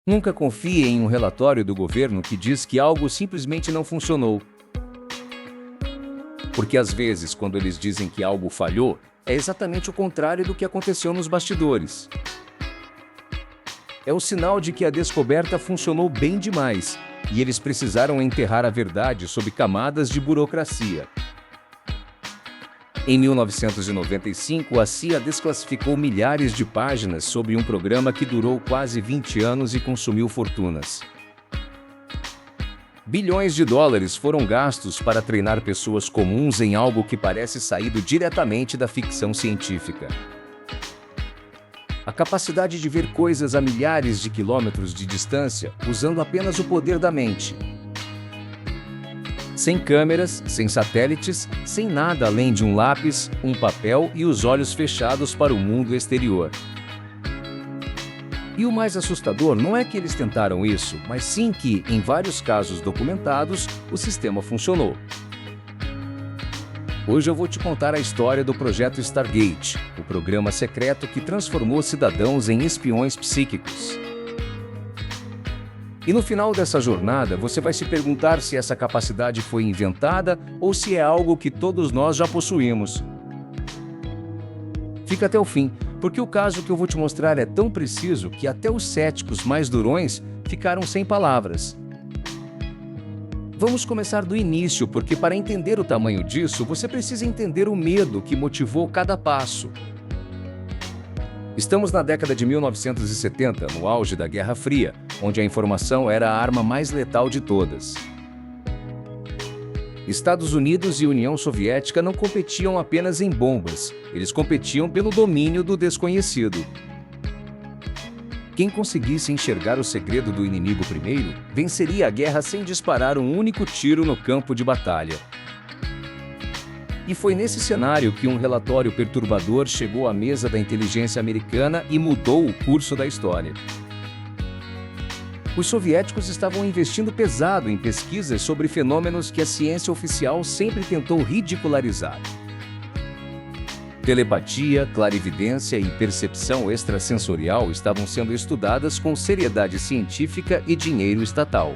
Nunca confie em um relatório do governo que diz que algo simplesmente não funcionou. Porque às vezes, quando eles dizem que algo falhou, é exatamente o contrário do que aconteceu nos bastidores. É o sinal de que a descoberta funcionou bem demais, e eles precisaram enterrar a verdade sob camadas de burocracia. Em 1995, a CIA desclassificou milhares de páginas sobre um programa que durou quase 20 anos e consumiu fortunas. Bilhões de dólares foram gastos para treinar pessoas comuns em algo que parece saído diretamente da ficção científica. A capacidade de ver coisas a milhares de quilômetros de distância usando apenas o poder da mente. Sem câmeras, sem satélites, sem nada além de um lápis, um papel e os olhos fechados para o mundo exterior. E o mais assustador não é que eles tentaram isso, mas sim que, em vários casos documentados, o sistema funcionou. Hoje eu vou te contar a história do projeto Stargate, o programa secreto que transformou cidadãos em espiões psíquicos. E no final dessa jornada, você vai se perguntar se essa capacidade foi inventada ou se é algo que todos nós já possuímos. Fica até o fim, porque o caso que eu vou te mostrar é tão preciso que até os céticos mais durões ficaram sem palavras. Vamos começar do início, porque para entender o tamanho disso, você precisa entender o medo que motivou cada passo. Estamos na década de 1970, no auge da Guerra Fria, onde a informação era a arma mais letal de todas. Estados Unidos e União Soviética não competiam apenas em bombas, eles competiam pelo domínio do desconhecido. Quem conseguisse enxergar o segredo do inimigo primeiro, venceria a guerra sem disparar um único tiro no campo de batalha. E foi nesse cenário que um relatório perturbador chegou à mesa da inteligência americana e mudou o curso da história. Os soviéticos estavam investindo pesado em pesquisas sobre fenômenos que a ciência oficial sempre tentou ridicularizar. Telepatia, clarividência e percepção extrasensorial estavam sendo estudadas com seriedade científica e dinheiro estatal.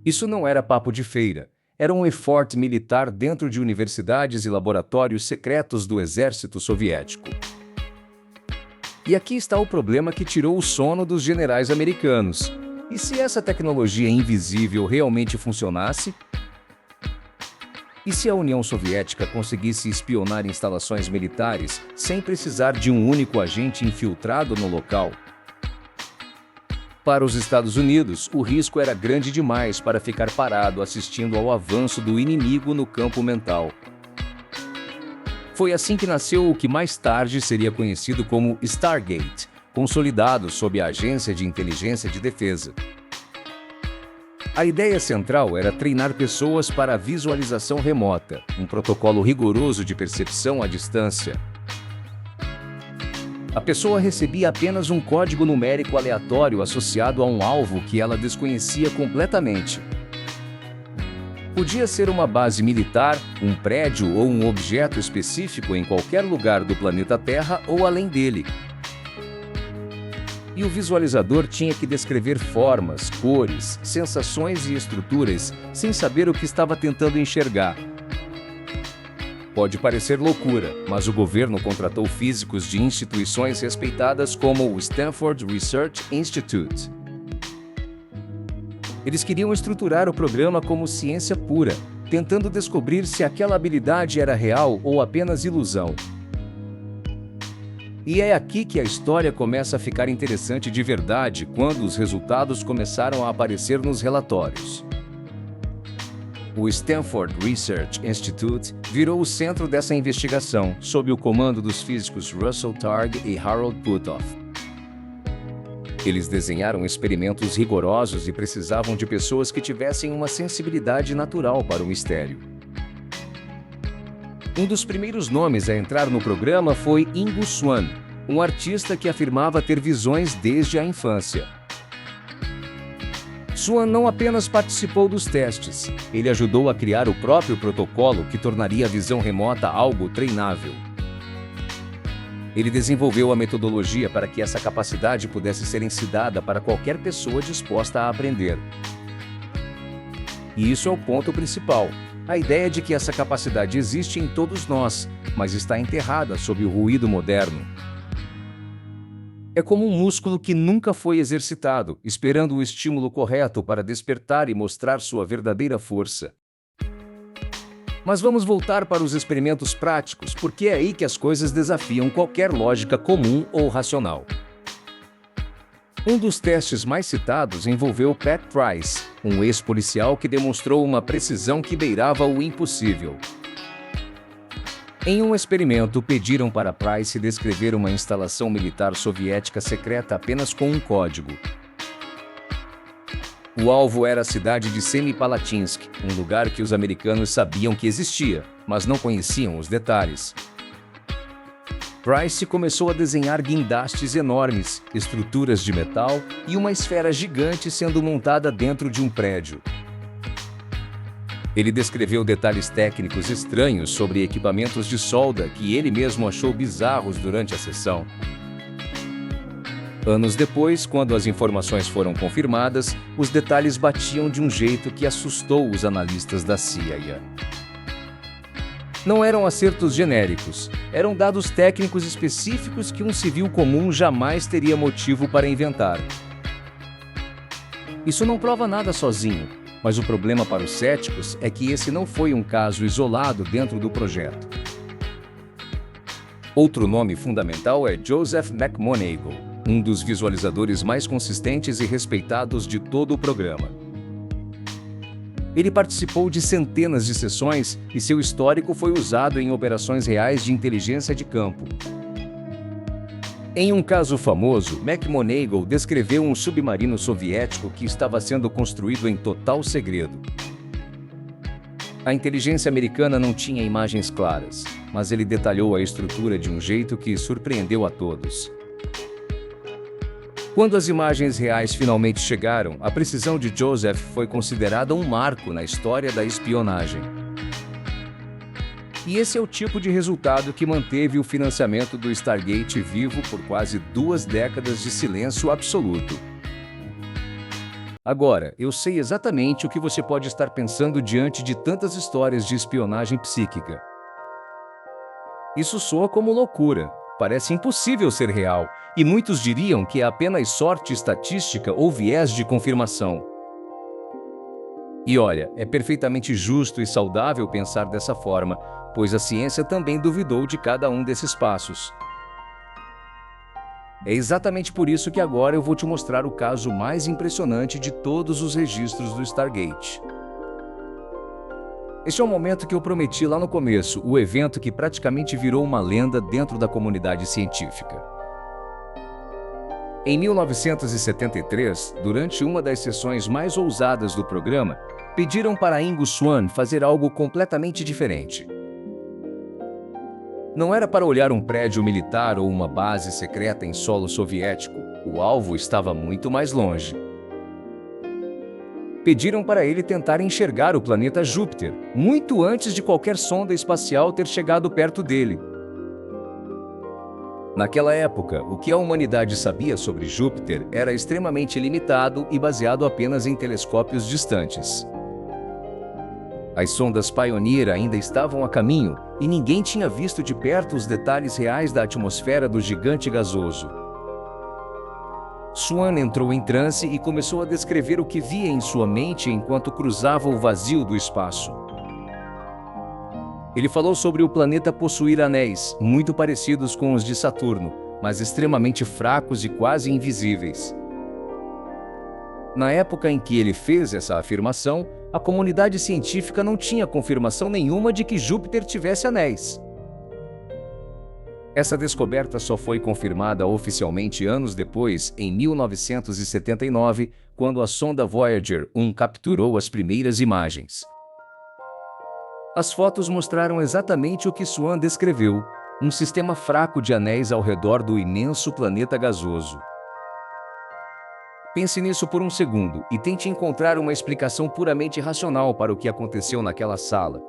Isso não era papo de feira. Era um effort militar dentro de universidades e laboratórios secretos do exército soviético. E aqui está o problema que tirou o sono dos generais americanos. E se essa tecnologia invisível realmente funcionasse? E se a União Soviética conseguisse espionar instalações militares sem precisar de um único agente infiltrado no local? Para os Estados Unidos, o risco era grande demais para ficar parado assistindo ao avanço do inimigo no campo mental. Foi assim que nasceu o que mais tarde seria conhecido como Stargate, consolidado sob a Agência de Inteligência de Defesa. A ideia central era treinar pessoas para a visualização remota, um protocolo rigoroso de percepção à distância. A pessoa recebia apenas um código numérico aleatório associado a um alvo que ela desconhecia completamente. Podia ser uma base militar, um prédio ou um objeto específico em qualquer lugar do planeta Terra ou além dele. E o visualizador tinha que descrever formas, cores, sensações e estruturas sem saber o que estava tentando enxergar. Pode parecer loucura, mas o governo contratou físicos de instituições respeitadas como o Stanford Research Institute. Eles queriam estruturar o programa como ciência pura, tentando descobrir se aquela habilidade era real ou apenas ilusão. E é aqui que a história começa a ficar interessante de verdade quando os resultados começaram a aparecer nos relatórios. O Stanford Research Institute virou o centro dessa investigação, sob o comando dos físicos Russell Targ e Harold Puthoff. Eles desenharam experimentos rigorosos e precisavam de pessoas que tivessem uma sensibilidade natural para o mistério. Um dos primeiros nomes a entrar no programa foi Ingo Swann, um artista que afirmava ter visões desde a infância. Swann não apenas participou dos testes, ele ajudou a criar o próprio protocolo que tornaria a visão remota algo treinável. Ele desenvolveu a metodologia para que essa capacidade pudesse ser ensinada para qualquer pessoa disposta a aprender. E isso é o ponto principal. A ideia de que essa capacidade existe em todos nós, mas está enterrada sob o ruído moderno. É como um músculo que nunca foi exercitado, esperando o estímulo correto para despertar e mostrar sua verdadeira força. Mas vamos voltar para os experimentos práticos, porque é aí que as coisas desafiam qualquer lógica comum ou racional. Um dos testes mais citados envolveu Pat Price, um ex-policial que demonstrou uma precisão que beirava o impossível. Em um experimento, pediram para Price descrever uma instalação militar soviética secreta apenas com um código. O alvo era a cidade de Semipalatinsk, um lugar que os americanos sabiam que existia, mas não conheciam os detalhes. Price começou a desenhar guindastes enormes, estruturas de metal e uma esfera gigante sendo montada dentro de um prédio. Ele descreveu detalhes técnicos estranhos sobre equipamentos de solda que ele mesmo achou bizarros durante a sessão. Anos depois, quando as informações foram confirmadas, os detalhes batiam de um jeito que assustou os analistas da CIA. Não eram acertos genéricos, eram dados técnicos específicos que um civil comum jamais teria motivo para inventar. Isso não prova nada sozinho, mas o problema para os céticos é que esse não foi um caso isolado dentro do projeto. Outro nome fundamental é Joseph McMoneagle, um dos visualizadores mais consistentes e respeitados de todo o programa. Ele participou de centenas de sessões e seu histórico foi usado em operações reais de inteligência de campo. Em um caso famoso, McMoneagle descreveu um submarino soviético que estava sendo construído em total segredo. A inteligência americana não tinha imagens claras, mas ele detalhou a estrutura de um jeito que surpreendeu a todos. Quando as imagens reais finalmente chegaram, a precisão de Joseph foi considerada um marco na história da espionagem. E esse é o tipo de resultado que manteve o financiamento do Stargate vivo por quase 2 décadas de silêncio absoluto. Agora, eu sei exatamente o que você pode estar pensando diante de tantas histórias de espionagem psíquica. Isso soa como loucura. Parece impossível ser real, e muitos diriam que é apenas sorte estatística ou viés de confirmação. E olha, é perfeitamente justo e saudável pensar dessa forma, pois a ciência também duvidou de cada um desses passos. É exatamente por isso que agora eu vou te mostrar o caso mais impressionante de todos os registros do Stargate. Este é o momento que eu prometi lá no começo, o evento que praticamente virou uma lenda dentro da comunidade científica. Em 1973, durante uma das sessões mais ousadas do programa, pediram para Ingo Swann fazer algo completamente diferente. Não era para olhar um prédio militar ou uma base secreta em solo soviético, o alvo estava muito mais longe. Pediram para ele tentar enxergar o planeta Júpiter, muito antes de qualquer sonda espacial ter chegado perto dele. Naquela época, o que a humanidade sabia sobre Júpiter era extremamente limitado e baseado apenas em telescópios distantes. As sondas Pioneer ainda estavam a caminho e ninguém tinha visto de perto os detalhes reais da atmosfera do gigante gasoso. Swann entrou em transe e começou a descrever o que via em sua mente enquanto cruzava o vazio do espaço. Ele falou sobre o planeta possuir anéis, muito parecidos com os de Saturno, mas extremamente fracos e quase invisíveis. Na época em que ele fez essa afirmação, a comunidade científica não tinha confirmação nenhuma de que Júpiter tivesse anéis. Essa descoberta só foi confirmada oficialmente anos depois, em 1979, quando a sonda Voyager 1 capturou as primeiras imagens. As fotos mostraram exatamente o que Swann descreveu, um sistema fraco de anéis ao redor do imenso planeta gasoso. Pense nisso por um segundo e tente encontrar uma explicação puramente racional para o que aconteceu naquela sala.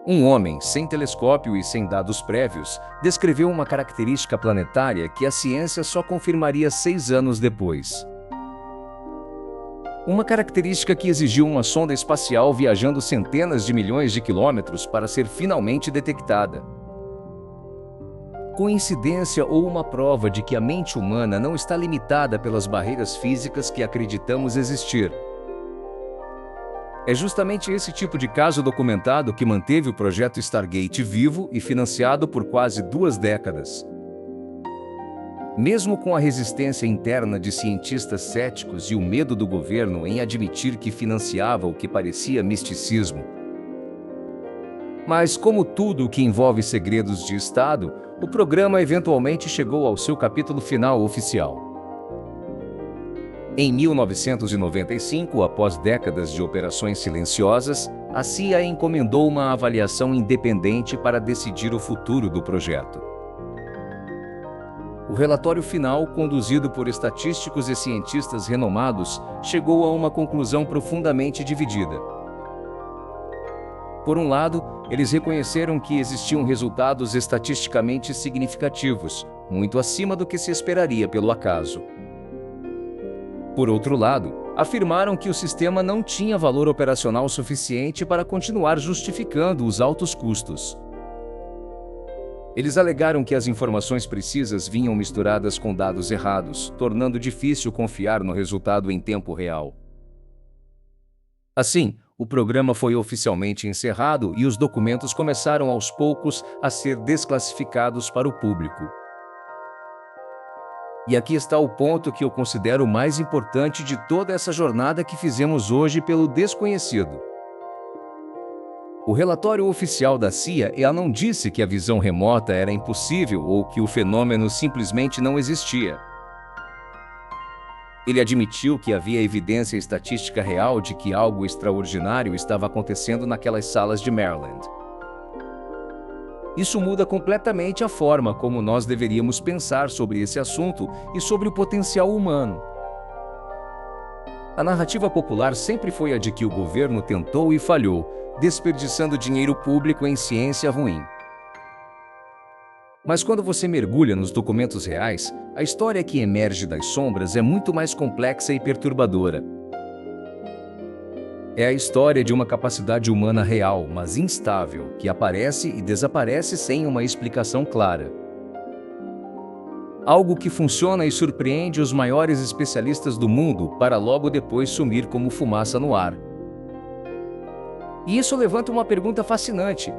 Um homem, sem telescópio e sem dados prévios, descreveu uma característica planetária que a ciência só confirmaria 6 anos depois. Uma característica que exigiu uma sonda espacial viajando centenas de milhões de quilômetros para ser finalmente detectada. Coincidência ou uma prova de que a mente humana não está limitada pelas barreiras físicas que acreditamos existir? É justamente esse tipo de caso documentado que manteve o projeto Stargate vivo e financiado por quase 2 décadas. Mesmo com a resistência interna de cientistas céticos e o medo do governo em admitir que financiava o que parecia misticismo. Mas, como tudo o que envolve segredos de Estado, o programa eventualmente chegou ao seu capítulo final oficial. Em 1995, após décadas de operações silenciosas, a CIA encomendou uma avaliação independente para decidir o futuro do projeto. O relatório final, conduzido por estatísticos e cientistas renomados, chegou a uma conclusão profundamente dividida. Por um lado, eles reconheceram que existiam resultados estatisticamente significativos, muito acima do que se esperaria pelo acaso. Por outro lado, afirmaram que o sistema não tinha valor operacional suficiente para continuar justificando os altos custos. Eles alegaram que as informações precisas vinham misturadas com dados errados, tornando difícil confiar no resultado em tempo real. Assim, o programa foi oficialmente encerrado e os documentos começaram aos poucos a ser desclassificados para o público. E aqui está o ponto que eu considero mais importante de toda essa jornada que fizemos hoje pelo desconhecido. O relatório oficial da CIA não disse que a visão remota era impossível ou que o fenômeno simplesmente não existia. Ele admitiu que havia evidência estatística real de que algo extraordinário estava acontecendo naquelas salas de Maryland. Isso muda completamente a forma como nós deveríamos pensar sobre esse assunto e sobre o potencial humano. A narrativa popular sempre foi a de que o governo tentou e falhou, desperdiçando dinheiro público em ciência ruim. Mas quando você mergulha nos documentos reais, a história que emerge das sombras é muito mais complexa e perturbadora. É a história de uma capacidade humana real, mas instável, que aparece e desaparece sem uma explicação clara. Algo que funciona e surpreende os maiores especialistas do mundo para logo depois sumir como fumaça no ar. E isso levanta uma pergunta fascinante.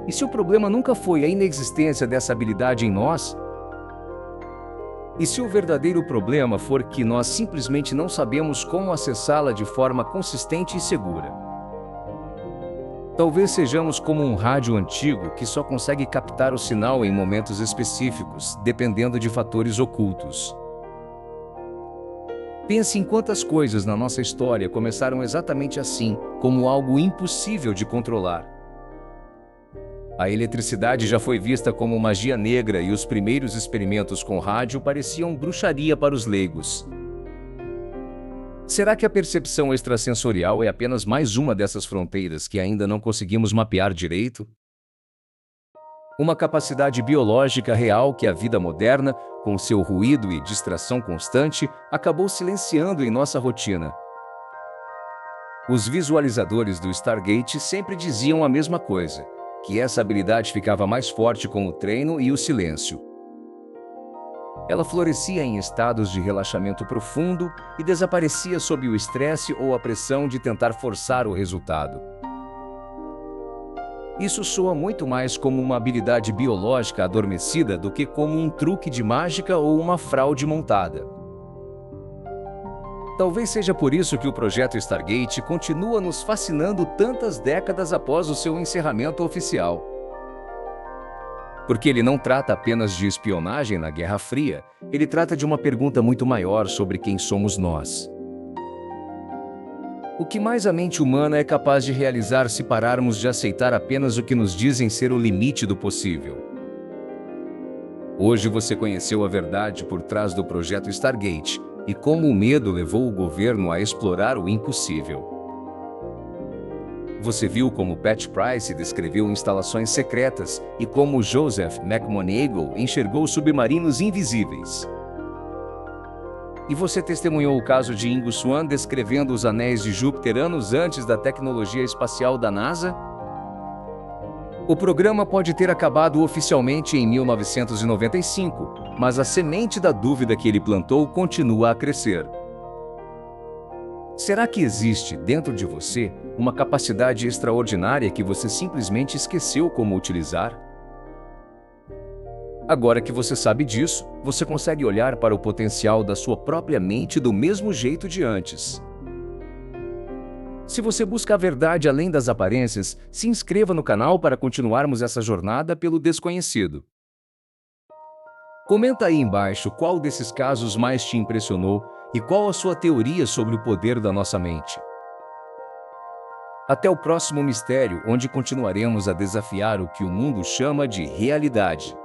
E se o problema nunca foi a inexistência dessa habilidade em nós? E se o verdadeiro problema for que nós simplesmente não sabemos como acessá-la de forma consistente e segura? Talvez sejamos como um rádio antigo que só consegue captar o sinal em momentos específicos, dependendo de fatores ocultos. Pense em quantas coisas na nossa história começaram exatamente assim, como algo impossível de controlar. A eletricidade já foi vista como magia negra e os primeiros experimentos com rádio pareciam bruxaria para os leigos. Será que a percepção extrasensorial é apenas mais uma dessas fronteiras que ainda não conseguimos mapear direito? Uma capacidade biológica real que a vida moderna, com seu ruído e distração constante, acabou silenciando em nossa rotina. Os visualizadores do Stargate sempre diziam a mesma coisa, que essa habilidade ficava mais forte com o treino e o silêncio. Ela florescia em estados de relaxamento profundo e desaparecia sob o estresse ou a pressão de tentar forçar o resultado. Isso soa muito mais como uma habilidade biológica adormecida do que como um truque de mágica ou uma fraude montada. Talvez seja por isso que o projeto Stargate continua nos fascinando tantas décadas após o seu encerramento oficial. Porque ele não trata apenas de espionagem na Guerra Fria, ele trata de uma pergunta muito maior sobre quem somos nós. O que mais a mente humana é capaz de realizar se pararmos de aceitar apenas o que nos dizem ser o limite do possível? Hoje você conheceu a verdade por trás do projeto Stargate e como o medo levou o governo a explorar o impossível. Você viu como Pat Price descreveu instalações secretas e como Joseph McMoneagle enxergou submarinos invisíveis. E você testemunhou o caso de Ingo Swann descrevendo os anéis de Júpiter anos antes da tecnologia espacial da NASA? O programa pode ter acabado oficialmente em 1995, mas a semente da dúvida que ele plantou continua a crescer. Será que existe, dentro de você, uma capacidade extraordinária que você simplesmente esqueceu como utilizar? Agora que você sabe disso, você consegue olhar para o potencial da sua própria mente do mesmo jeito de antes. Se você busca a verdade além das aparências, se inscreva no canal para continuarmos essa jornada pelo desconhecido. Comenta aí embaixo qual desses casos mais te impressionou e qual a sua teoria sobre o poder da nossa mente. Até o próximo mistério, onde continuaremos a desafiar o que o mundo chama de realidade.